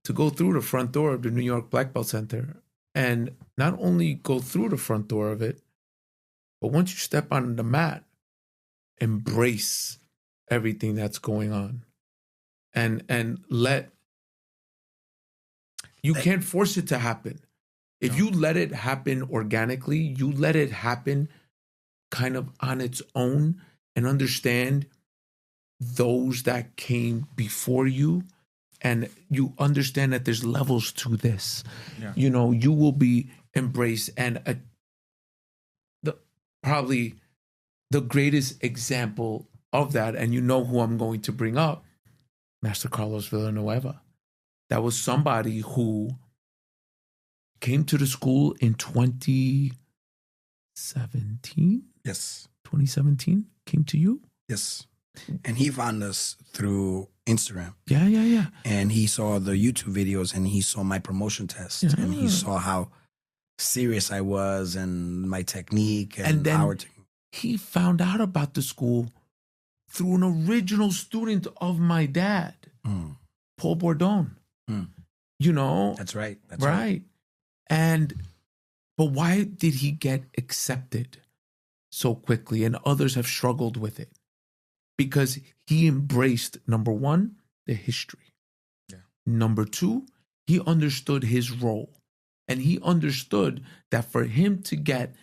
to go through the front door of the New York Black Belt Center, and not only go through the front door of it, but once you step on the mat, embrace everything that's going on, and let, you can't force it to happen. If you let it happen organically, you let it happen kind of on its own, and understand those that came before you, and you understand that there's levels to this. Yeah. You will be embraced. And probably the greatest example of that, and who I'm going to bring up, Master Carlos Villanueva. That was somebody who came to the school in 2017. Yes. 2017 came to you? Yes. And he found us through Instagram. Yeah. And he saw the YouTube videos, and he saw my promotion test, and he saw how serious I was, and my technique, and then our technique. He found out about the school through an original student of my dad, Paul Bordone. That's right. That's right. But why did he get accepted so quickly, and others have struggled with it? Because he embraced, number one, the history. Yeah. Number two, he understood his role. And he understood that for him to get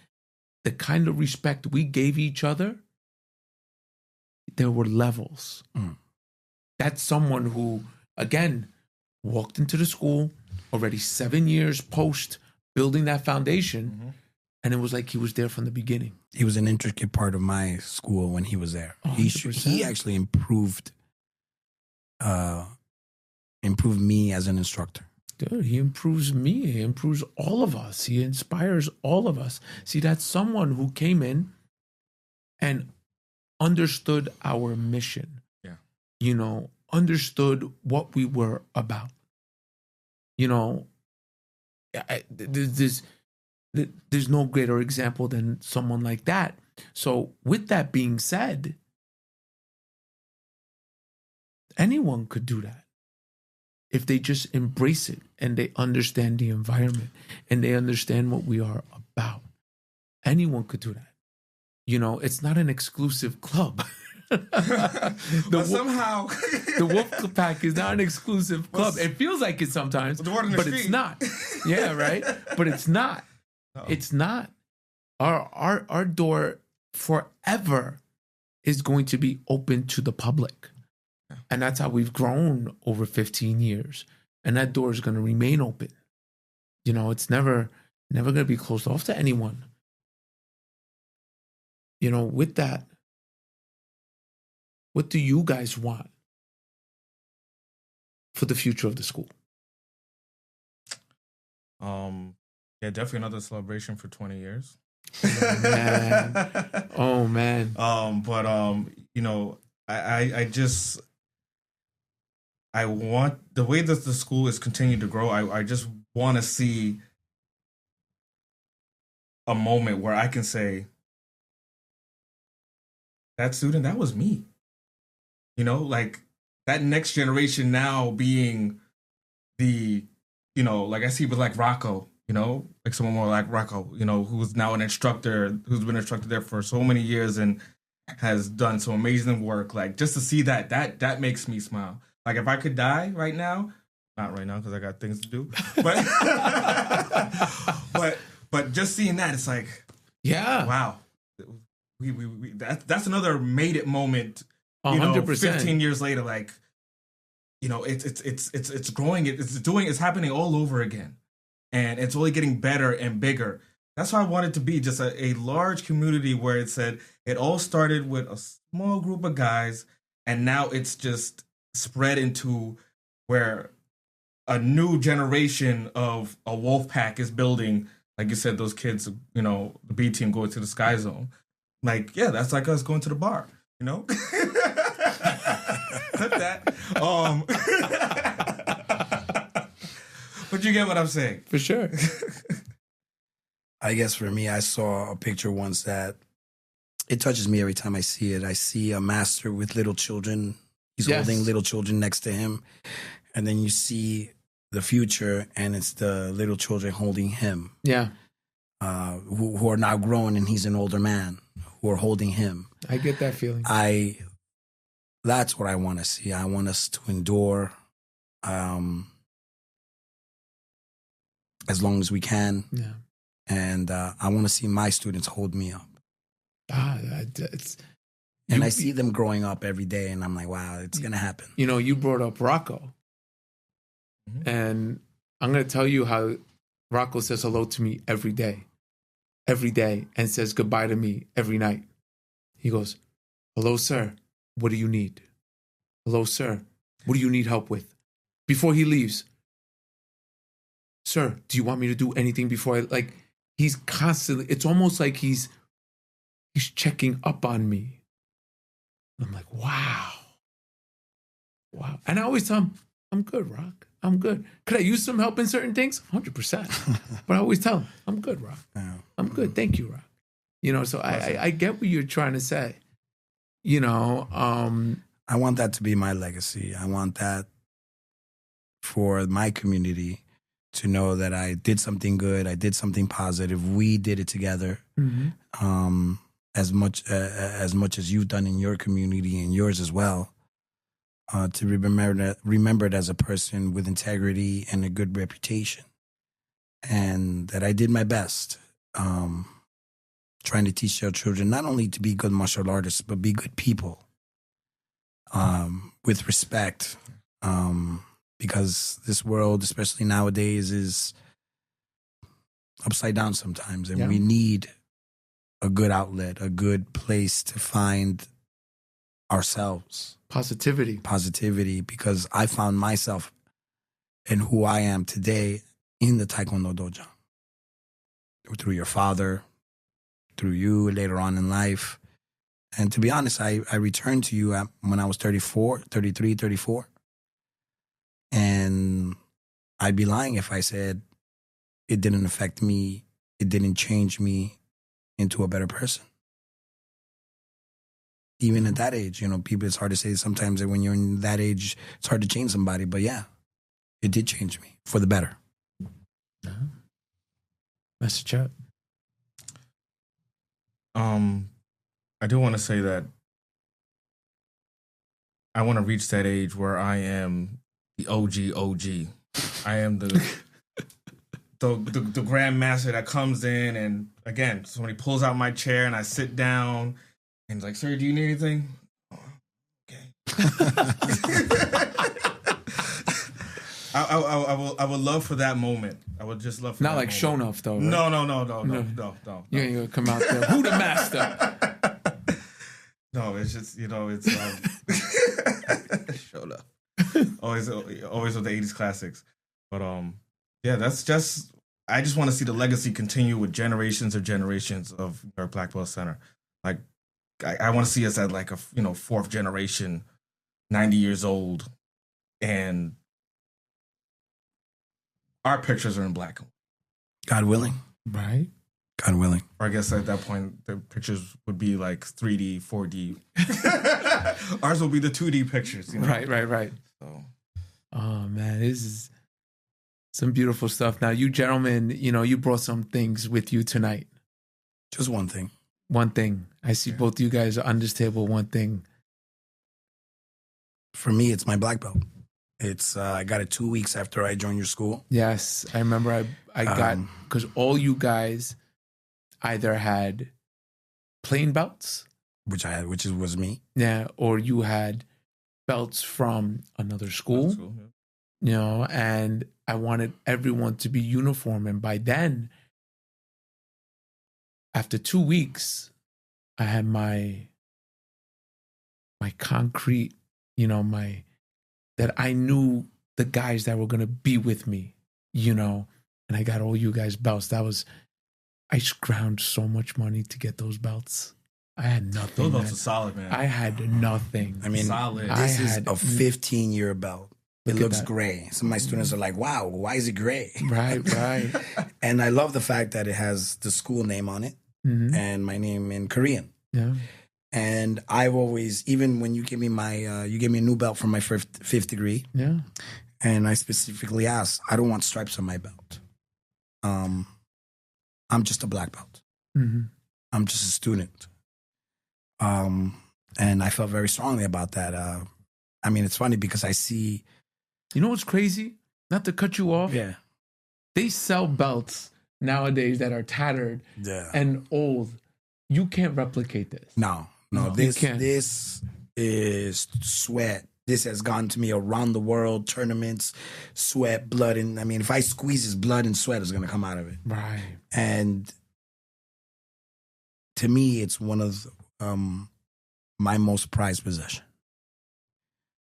the kind of respect we gave each other, there were levels. That's someone who, again, walked into the school already 7 years post building that foundation, and it was like he was there from the beginning. He was an intricate part of my school when he was there. 100%. He actually improved me as an instructor. Dude, he improves me. He improves all of us. He inspires all of us. See, that's someone who came in and understood our mission. Yeah. You know, understood what we were about. You know, there's no greater example than someone like that. So with that being said, anyone could do that if they just embrace it and they understand the environment and they understand what we are about. Anyone could do that. You know, it's not an exclusive club. But somehow the Wolfpack is not an exclusive club. It feels like it sometimes, but it's not. Yeah, right? But it's not. Uh-oh. It's not. Our door forever is going to be open to the public. And that's how we've grown over 15 years. And that door is going to remain open. You know, it's never going to be closed off to anyone. You know, with that, what do you guys want for the future of the school? Yeah, definitely another celebration for 20 years. Oh, man. Oh, man. But you know, I want the way that the school is continuing to grow. I just want to see a moment where I can say, that student, that was me. You know, like that next generation now being the, you know, like I see with like Rocco, you know, like someone more like Rocco, you know, who's now an instructor, who's been an instructor there for so many years and has done some amazing work. Like just to see that makes me smile. Like if I could die right now, not right now because I got things to do, but but just seeing that, it's like, yeah, wow, that's another made it moment. 100%. 15 years later, like, you know, it's growing, it's happening all over again, and it's only getting better and bigger. That's why I want it to be just a large community where it said it all started with a small group of guys, and now it's just spread into where a new generation of a Wolfpack is building. Like you said, those kids, you know, the B team going to the Sky Zone. Like, yeah, that's like us going to the bar, you know? Cut that. But you get what I'm saying. For sure. I guess for me, I saw a picture once that it touches me every time I see it. I see a master with little children. He's holding little children next to him. And then you see the future, and it's the little children holding him. Yeah. Who are now grown, and he's an older man, who are holding him. I get that feeling. That's what I want to see. I want us to endure as long as we can. Yeah. And I want to see my students hold me up. I see them growing up every day, and I'm like, wow, it's going to happen. You know, you brought up Rocco. Mm-hmm. And I'm going to tell you how Rocco says hello to me every day, and says goodbye to me every night. He goes, hello, sir. What do you need? Hello, sir. What do you need help with? Before he leaves, sir, do you want me to do anything before he's constantly, it's almost like he's checking up on me. I'm like, wow. And I always tell him, I'm good, Rock. I'm good. Could I use some help in certain things? 100%. But I always tell him, I'm good, Rock. Yeah. I'm good. Thank you, Rock. You know, so I get what you're trying to say. You know, I want that to be my legacy. I want that for my community to know that I did something good. I did something positive. We did it together. Mm-hmm. As much as you've done in your community and yours as well. To remembered as a person with integrity and a good reputation, and that I did my best, trying to teach our children not only to be good martial artists but be good people. with respect, because this world, especially nowadays, is upside down sometimes, and we need a good outlet, a good place to find ourselves. Positivity, because I found myself and who I am today in the Taekwondo dojo. Through your father, through you later on in life. And to be honest, I returned to you when I was 34. And I'd be lying if I said it didn't affect me, it didn't change me into a better person. Even at that age, people, it's hard to say sometimes that when you're in that age, it's hard to change somebody. But yeah, it did change me for the better. Master Chet. I do want to say that I want to reach that age where I am the OG. I am the grandmaster that comes in, and again, somebody pulls out my chair and I sit down and he's like, "Sir, do you need anything?" Oh, okay. I would love for that moment. I would just love for not that like moment. shown off though. Right? No. You ain't gonna come out there. Who the master? No, it's just it's showed up. Always with the 80s classics. But yeah, that's just I just want to see the legacy continue with generations of New York Black Belt Center. Like I want to see us at like a fourth generation, 90 years old, and our pictures are in black and white. God willing. Right? God willing. Or I guess at that point, the pictures would be like 3D, 4D. Ours will be the 2D pictures. Right. So. Oh, man, this is some beautiful stuff. Now, you gentlemen, you brought some things with you tonight. Just one thing. One thing. I see both you guys are on this table. One thing. For me, it's my black belt. It's I got it 2 weeks after I joined your school. Yes, I remember I got, because all you guys either had plain belts, which was me. Yeah, or you had belts from another school. And I wanted everyone to be uniform. And by then, after 2 weeks, I had my concrete, that I knew the guys that were going to be with me, and I got all you guys belts. I scrounged so much money to get those belts. I had nothing. Those belts are solid, man. I had nothing. I mean, solid. This is a 15-year belt. It looks gray. Some of my students are like, wow, why is it gray? Right. And I love the fact that it has the school name on it and my name in Korean. Yeah. And I've always, even when you gave me you gave me a new belt for my fifth degree. Yeah. And I specifically asked, I don't want stripes on my belt. I'm just a black belt. I'm just a student. And I felt very strongly about that. I mean, it's funny because I see. You know what's crazy? Not to cut you off. Yeah. They sell belts nowadays that are tattered and old. You can't replicate this. No. This is sweat. This has gone to me around the world, tournaments, sweat, blood. And I mean, if I squeeze his blood and sweat is going to come out of it. Right. And to me, it's one of my most prized possession,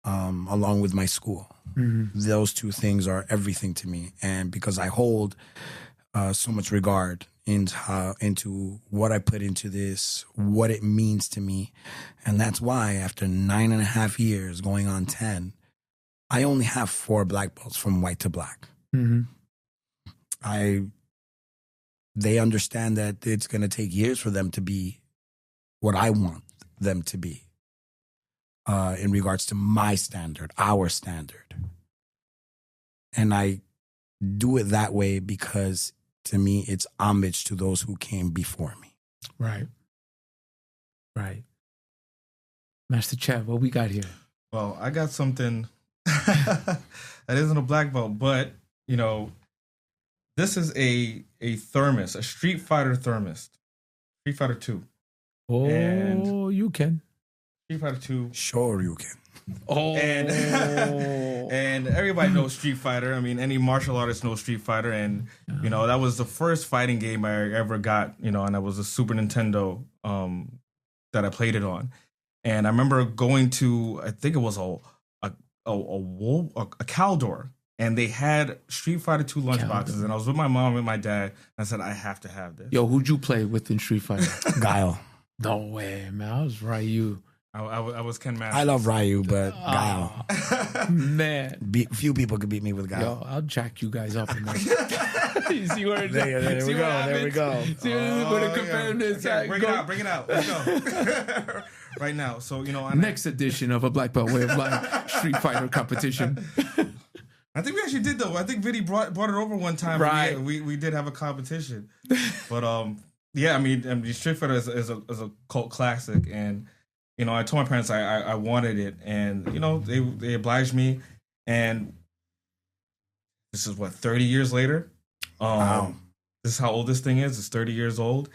along with my school. Those two things are everything to me. And because I hold so much regard into what I put into this, what it means to me. And that's why after 9.5 years, going on 10, I only have 4 black belts from white to black. They understand that it's going to take years for them to be what I want them to be in regards to my standard, our standard. And I do it that way because to me, it's homage to those who came before me. Right. Master Chet, what we got here? Well, I got something that isn't a black belt, but, this is a thermos, a Street Fighter thermos. Street Fighter 2. Oh, and you can. Street Fighter 2. Sure you can. Oh. And everybody knows Street Fighter. I mean, any martial artist knows Street Fighter. And, you know, that was the first fighting game I ever got, you know, and that was a Super Nintendo that I played it on. And I remember going to, I think it was a Caldor, and they had Street Fighter 2 lunchboxes. And I was with my mom and my dad. And I said, I have to have this. Yo, who'd you play with in Street Fighter? Guile. No way, man. I was Ryu. I was Ken Masters. I love Ryu, but Guile. Man. Few people could beat me with Guile. Yo, I'll jack you guys up in that. You see where it's There we go. There we go. See where the competitiveness Okay, bring it out. Let's go. Right now. So, you know. Next edition of a Black Belt Way of Life Street Fighter competition. I think we actually did, though. I think Vinny brought it over one time. Right. We did have a competition. But, yeah, I mean Street Fighter is a cult classic. And, you know, I told my parents I wanted it. And, you know, they obliged me. And this is, 30 years later? Wow. This is how old this thing is. It's 30 years old.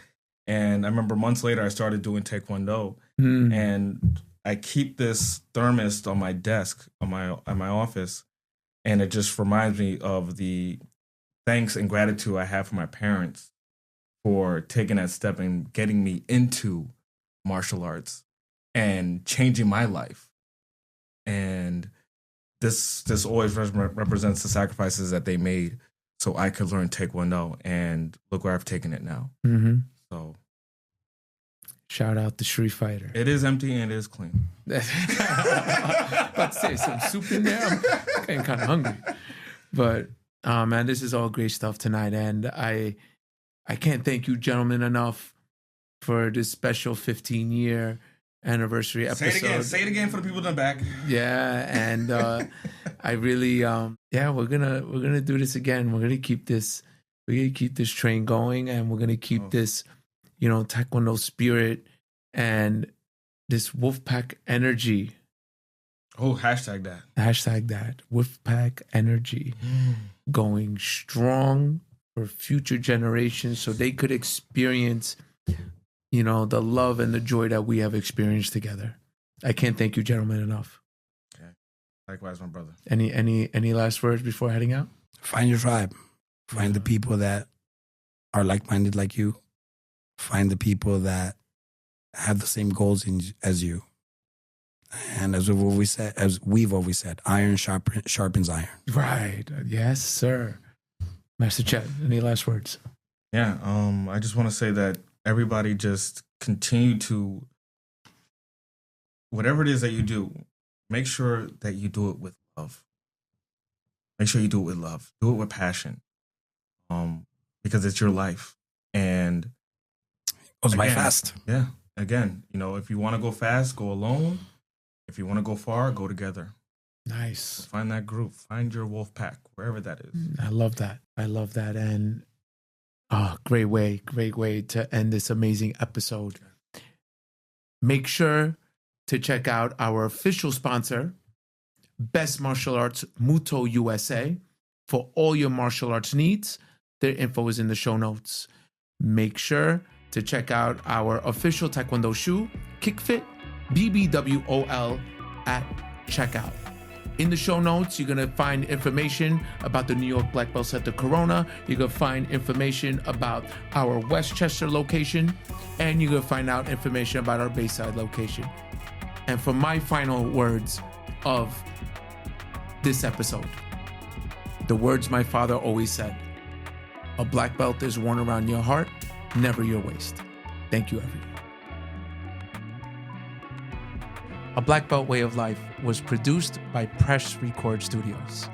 And I remember months later, I started doing Taekwondo. And I keep this thermos on my desk at my office. And it just reminds me of the thanks and gratitude I have for my parents for taking that step and getting me into martial arts and changing my life. And this always represents the sacrifices that they made so I could learn Taekwondo. And look where I've taken it now. Mm-hmm. So shout out to Street Fighter. it is empty and it is clean. About to say some soup in there. I'm getting kind of hungry. But man, this is all great stuff tonight. And I can't thank you gentlemen enough for this special 15-year anniversary episode. Say it again for the people in the back. Yeah, and I really we're gonna do this again. We're gonna keep this train going, and we're gonna keep this, you know, Taekwondo spirit and this Wolfpack energy. Oh, hashtag that. Hashtag that. Wolfpack energy going strong for future generations so they could experience, you know, the love and the joy that we have experienced together. I can't thank you gentlemen enough. Okay. Likewise, my brother. Any last words before heading out? Find your tribe. Find the people that are like-minded like you. Find the people that have the same goals as you. And as we've always said, iron sharpens iron. Right. Yes, sir. Master Chet, any last words? Yeah. I just want to say that everybody just continue to, whatever it is that you do, make sure that you do it with love. Make sure you do it with love. Do it with passion. Because it's your life. And goes by fast. Yeah. Again, you know, if you want to go fast, go alone. If you want to go far, go together. Nice. Find that group. Find your wolf pack, wherever that is. I love that. And great way to end this amazing episode. Make sure to check out our official sponsor, Best Martial Arts Muto USA, for all your martial arts needs. Their info is in the show notes. Make sure to check out our official Taekwondo shoe, KickFit, BBWOL, at checkout. In the show notes, you're going to find information about the New York Black Belt Center Corona. You're going to find information about our Westchester location. And you're going to find out information about our Bayside location. And for my final words of this episode, the words my father always said: a black belt is worn around your heart, never your waist. Thank you, everyone. A Black Belt Way of Life was produced by Press Record Studios.